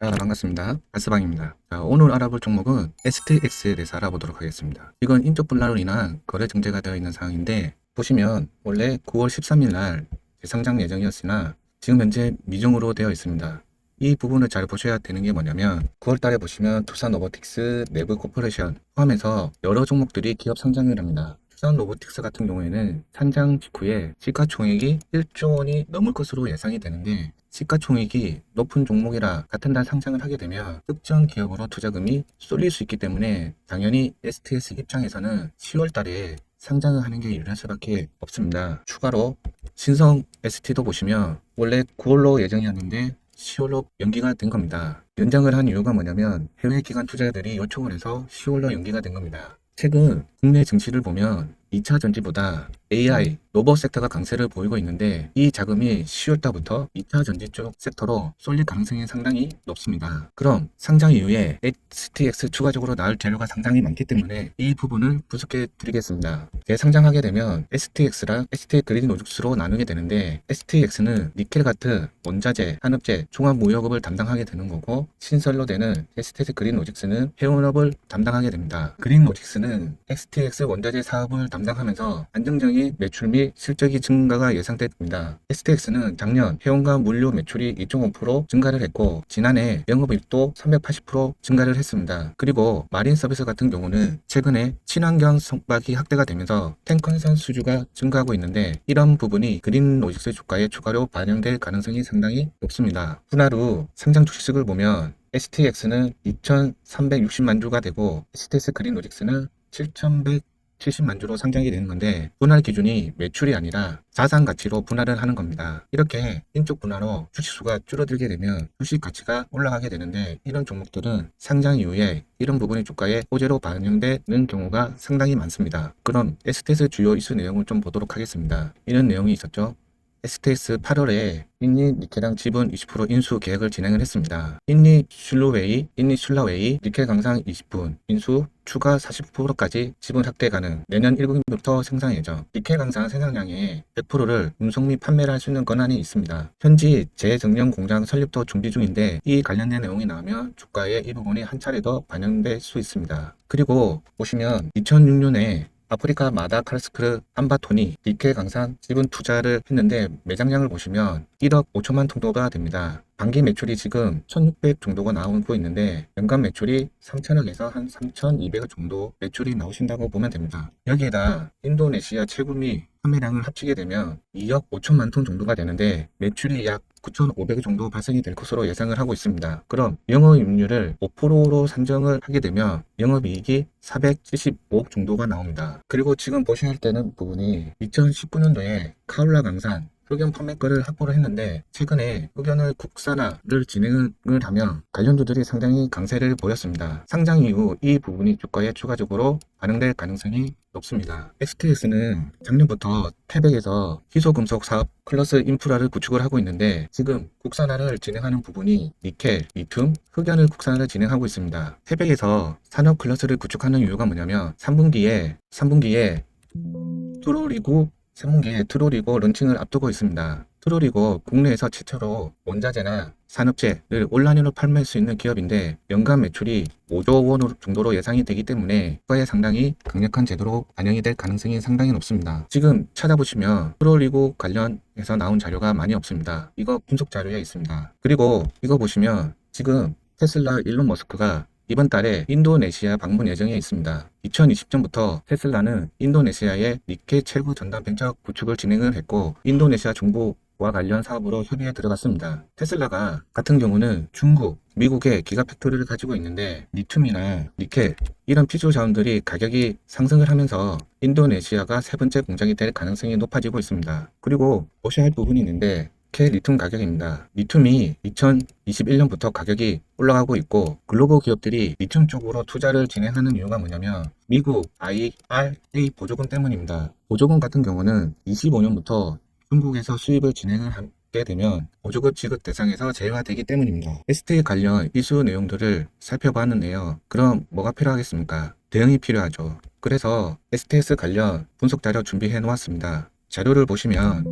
반갑습니다. 가스방입니다. 오늘 알아볼 종목은 STX에 대해서 알아보도록 하겠습니다. 이건 인적 분란으로 인한 거래 정지가 되어 있는 상황인데, 보시면 원래 9월 13일 날 재상장 예정이었으나 지금 현재 미정으로 되어 있습니다. 이 부분을 잘 보셔야 되는 게 뭐냐면, 9월 달에 보시면 투산 로보틱스, 내부 코퍼레이션 포함해서 여러 종목들이 기업 상장을 합니다. 투산 로보틱스 같은 경우에는 상장 직후에 시가총액이 1조 원이 넘을 것으로 예상이 되는데, 시가총액이 높은 종목이라 같은 달 상장을 하게 되면 특정 기업으로 투자금이 쏠릴 수 있기 때문에 당연히 STS 입장에서는 10월 달에 상장을 하는 게 유리할 수밖에 없습니다. 추가로 신성 ST도 보시면 원래 9월로 예정이었는데 10월로 연기가 된 겁니다. 연장을 한 이유가 뭐냐면 해외 기관 투자자들이 요청을 해서 10월로 연기가 된 겁니다. 최근 국내 증시를 보면 2차 전지보다 AI, 로봇 섹터가 강세를 보이고 있는데 이 자금이 10월 달부터 2차 전지 쪽 섹터로 쏠릴 가능성이 상당히 높습니다. 그럼 상장 이후에 STX 추가적으로 나올 재료가 상당히 많기 때문에 이 부분을 분석해 드리겠습니다. 재상장하게 되면 STX랑 ST 그린 로직스로 나누게 되는데, STX는 니켈 같은 원자재, 산업재, 종합무역업을 담당하게 되는 거고, 신설로 되는 ST 그린 로직스는 해운업을 담당하게 됩니다. 그린 로직스는 STX 원자재 사업을 담당하면서 안정적인 매출 및 실적이 증가가 예상됩니다. STX는 작년 해운과 물류 매출이 2.5% 증가를 했고, 지난해 영업이익도 380% 증가를 했습니다. 그리고 마린 서비스 같은 경우는 최근에 친환경 선박이 확대가 되면서 탱컨선 수주가 증가하고 있는데, 이런 부분이 그린 로직스 주가에 추가로 반영될 가능성이 상당히 높습니다. 분할 상장 주식을 보면 STX는 2,360만 주가 되고 STS 그린 로직스는 7,170만 주로 상장이 되는 건데, 분할 기준이 매출이 아니라 자산 가치로 분할을 하는 겁니다. 이렇게 인적 분할로 주식수가 줄어들게 되면 주식 가치가 올라가게 되는데, 이런 종목들은 상장 이후에 이런 부분이 주가에 호재로 반영되는 경우가 상당히 많습니다. 그럼 STS 주요 이슈 내용을 좀 보도록 하겠습니다. 이런 내용이 있었죠. STS 8월에 인니 니켈랑 지분 20% 인수 계획을 진행을 했습니다. 인니 슐라웨이 니켈 강상 20분 인수 추가 40%까지 지분 확대 가능. 내년 1분기부터 생산 예정. 니켈 강상 생산량의 100%를 운송 및 판매를 할 수 있는 권한이 있습니다. 현지 재정령 공장 설립도 준비 중인데, 이 관련된 내용이 나오면 주가에 이 부분이 한 차례 더 반영될 수 있습니다. 그리고 보시면 2006년에 아프리카 마다가스카르 암바톤이 니켈 강산 지분 투자를 했는데 매장량을 보시면 1억 5천만 톤 정도가 됩니다. 반기 매출이 지금 1,600 정도가 나오고 있는데 연간 매출이 3천억에서 한 3,200억 정도 매출이 나오신다고 보면 됩니다. 여기에다 인도네시아 채굴 및 판매량을 합치게 되면 2억 5천만 톤 정도가 되는데 매출이 약 9,500억 정도 발생이 될 것으로 예상을 하고 있습니다. 그럼 영업이익률을 5%로 산정을 하게 되면 영업이익이 475억 정도가 나옵니다. 그리고 지금 보셔야 되는 부분이 2019년도에 카울라 강산 흑연 판매권을 확보를 했는데, 최근에 흑연을 국산화를 진행을 하며 관련주들이 상당히 강세를 보였습니다. 상장 이후 이 부분이 주가에 추가적으로 반영될 가능성이 높습니다. STS는 작년부터 태백에서 희소금속 사업 클러스 인프라를 구축을 하고 있는데, 지금 국산화를 진행하는 부분이 니켈, 리튬, 흑연을 국산화를 진행하고 있습니다. 태백에서 산업 클러스를 구축하는 이유가 뭐냐면 3분기에 트롤이고 런칭을 앞두고 있습니다. 트롤이고 국내에서 최초로 원자재나 산업재를 온라인으로 판매할 수 있는 기업인데 연간 매출이 5조 원 정도로 예상이 되기 때문에 주가에 상당히 강력한 제도로 반영이 될 가능성이 상당히 높습니다. 지금 찾아보시면 트롤이고 관련해서 나온 자료가 많이 없습니다. 이거 분석 자료에 있습니다. 그리고 이거 보시면 지금 테슬라 일론 머스크가 이번 달에 인도네시아 방문 예정에 있습니다. 2020년부터 테슬라는 인도네시아의 니켈 채굴 전담 벤처 구축을 진행을 했고, 인도네시아 정부와 관련 사업으로 협의에 들어갔습니다. 테슬라가 같은 경우는 중국, 미국의 기가 팩토리를 가지고 있는데 리튬이나 니켈 이런 필수 자원들이 가격이 상승을 하면서 인도네시아가 세 번째 공장이 될 가능성이 높아지고 있습니다. 그리고 보셔야 할 부분이 있는데 리튬 가격입니다. 리튬이 2021년부터 가격이 올라가고 있고, 글로벌 기업들이 리튬 쪽으로 투자를 진행하는 이유가 뭐냐면 미국 IRA 보조금 때문입니다. 보조금 같은 경우는 25년부터 중국에서 수입을 진행을 하게 되면 보조금 지급 대상에서 제외되기 때문입니다. ST 관련 이슈 내용들을 살펴봤는데요. 그럼 뭐가 필요하겠습니까? 대응이 필요하죠. 그래서 STS 관련 분석 자료 준비해 놓았습니다. 자료를 보시면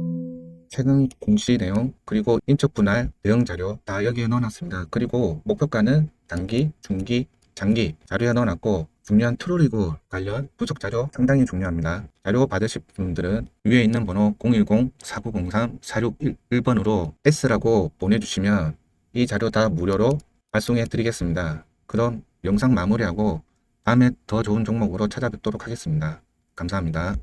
최근 공시 내용, 그리고 인적 분할 대응 자료 다 여기에 넣어놨습니다. 그리고 목표가는 단기, 중기, 장기 자료에 넣어놨고, 중요한 트롤리그 관련 분석 자료 상당히 중요합니다. 자료 받으실 분들은 위에 있는 번호 010-4903-4611번으로 S라고 보내주시면 이 자료 다 무료로 발송해 드리겠습니다. 그럼 영상 마무리하고 다음에 더 좋은 종목으로 찾아뵙도록 하겠습니다. 감사합니다.